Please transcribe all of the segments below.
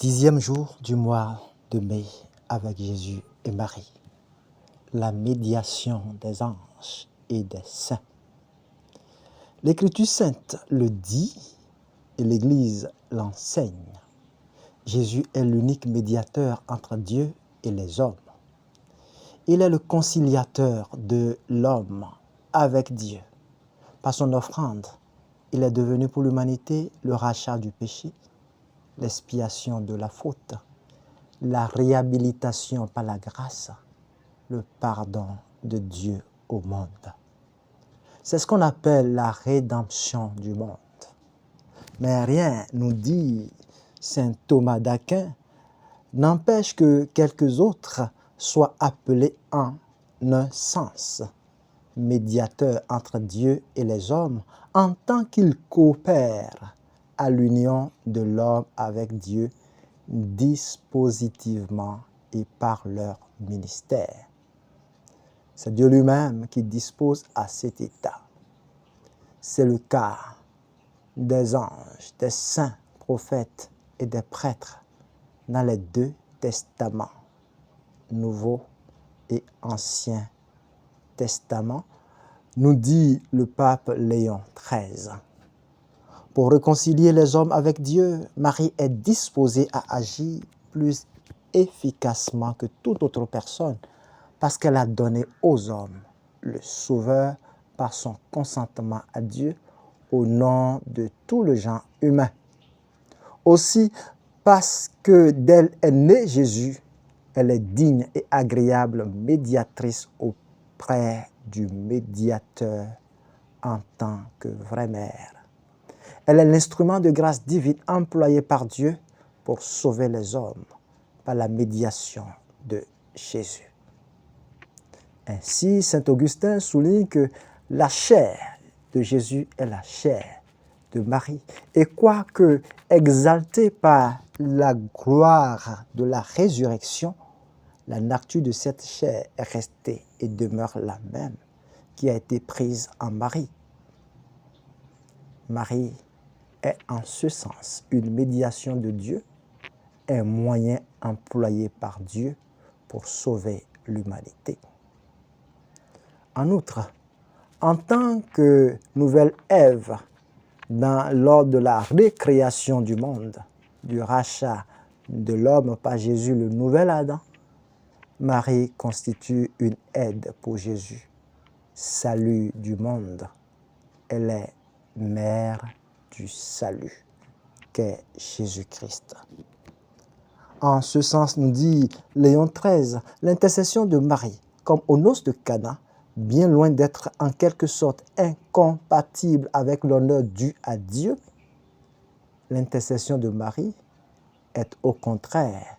10e jour du mois de mai avec Jésus et Marie. La médiation des anges et des saints. L'Écriture sainte le dit et l'Église l'enseigne. Jésus est l'unique médiateur entre Dieu et les hommes. Il est le conciliateur de l'homme avec Dieu. Par son offrande, il est devenu pour l'humanité le rachat du péché, l'expiation de la faute, la réhabilitation par la grâce, le pardon de Dieu au monde. C'est ce qu'on appelle la rédemption du monde. Mais rien, nous dit saint Thomas d'Aquin, n'empêche que quelques autres soient appelés en un sens médiateurs entre Dieu et les hommes en tant qu'ils coopèrent à l'union de l'homme avec Dieu dispositivement et par leur ministère. C'est Dieu lui-même qui dispose à cet état. C'est le cas des anges, des saints prophètes et des prêtres dans les deux testaments, Nouveau et Ancien Testament, nous dit le pape Léon XIII. Pour réconcilier les hommes avec Dieu, Marie est disposée à agir plus efficacement que toute autre personne parce qu'elle a donné aux hommes le Sauveur par son consentement à Dieu au nom de tout le genre humain. Aussi, parce que d'elle est né Jésus, elle est digne et agréable médiatrice auprès du médiateur en tant que vraie mère. Elle est l'instrument de grâce divine employé par Dieu pour sauver les hommes par la médiation de Jésus. Ainsi, saint Augustin souligne que la chair de Jésus est la chair de Marie. Et quoique exaltée par la gloire de la résurrection, la nature de cette chair est restée et demeure la même qui a été prise en Marie. Marie est en ce sens une médiation de Dieu, un moyen employé par Dieu pour sauver l'humanité. En outre, en tant que nouvelle Ève, lors de la récréation du monde, du rachat de l'homme par Jésus, le nouvel Adam, Marie constitue une aide pour Jésus, salut du monde. Elle est mère du salut, qu'est Jésus-Christ. En ce sens, nous dit Léon XIII, l'intercession de Marie, comme aux noces de Cana, bien loin d'être en quelque sorte incompatible avec l'honneur dû à Dieu, l'intercession de Marie est au contraire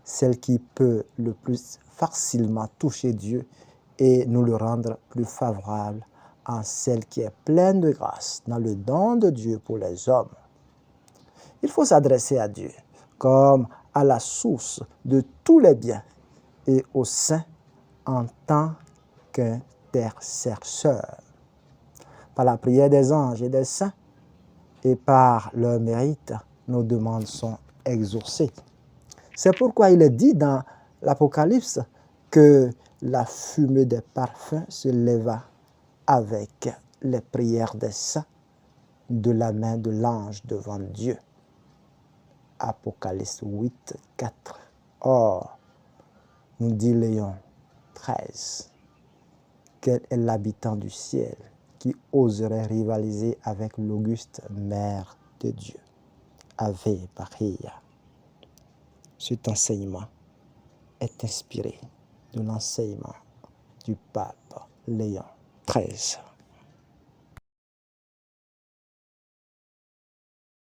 celle qui peut le plus facilement toucher Dieu et nous le rendre plus favorable en celle qui est pleine de grâce dans le don de Dieu pour les hommes. Il faut s'adresser à Dieu comme à la source de tous les biens et au Saint en tant qu'intercesseur. Par la prière des anges et des saints et par leur mérite, nos demandes sont exaucées. C'est pourquoi il est dit dans l'Apocalypse que la fumée des parfums se leva avec les prières des saints de la main de l'ange devant Dieu. Apocalypse 8, 4. Or, nous dit Léon XIII, quel est l'habitant du ciel qui oserait rivaliser avec l'auguste mère de Dieu? Ave Maria. Cet enseignement est inspiré de l'enseignement du pape Léon XIII.